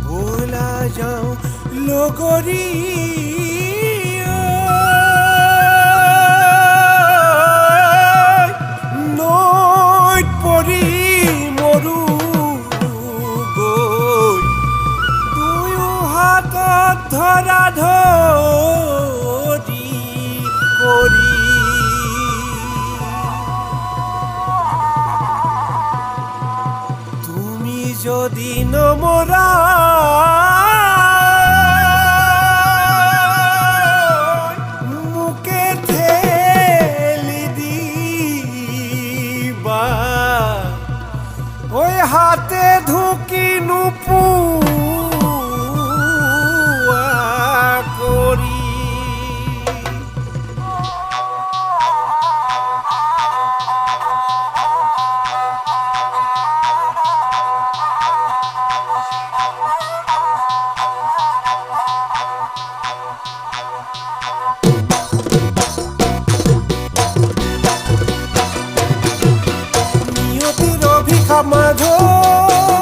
বলা যাও লগৰী নৈত পৰি মৰো গৈ দুয়ো হাতত ধৰা ধৰি কৰি তুমি যদি নমৰা মুকে ঠেলি দিবা ওই হাতে ঢুকি নোপোৱা কৰি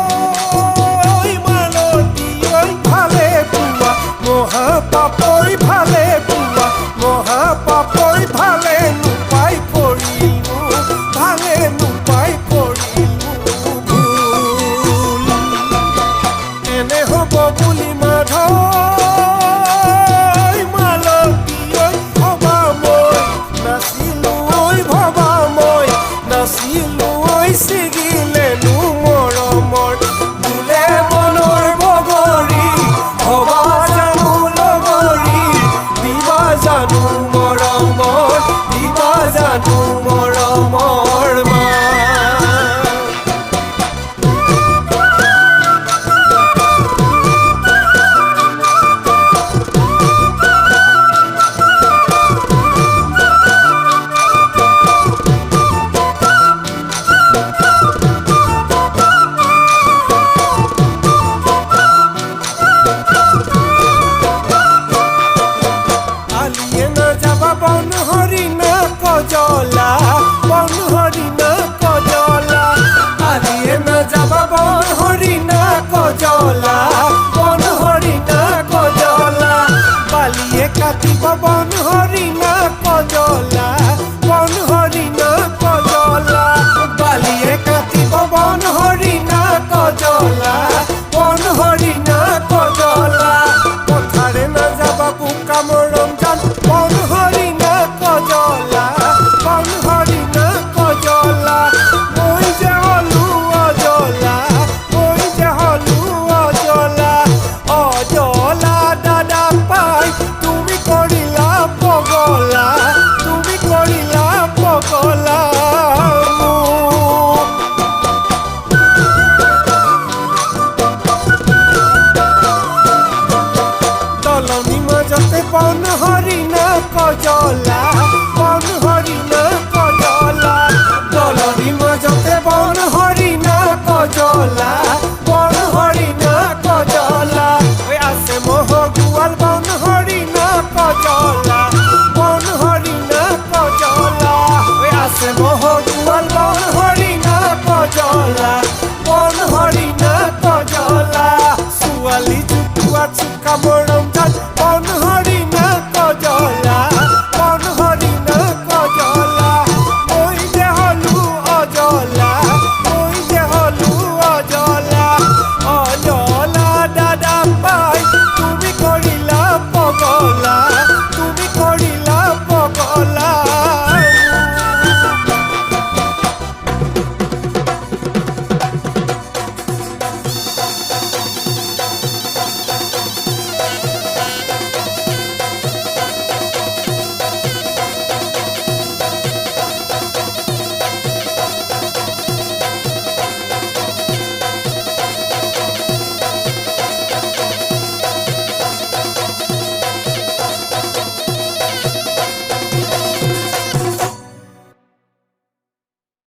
মাধৈ মালতী ঐ ভালে পোৱা মহাপাপৈ ভালে পোৱা মহাপাপৈ ভালে নোপাই পৰিলো ভালে নোপাই পৰিলো ভুল এনে হ'ব বুলি মাধৈ মালতী ঐ ভবা মই নাছিলো ঐ ভবা মই নাছিলো ঐ ছিগি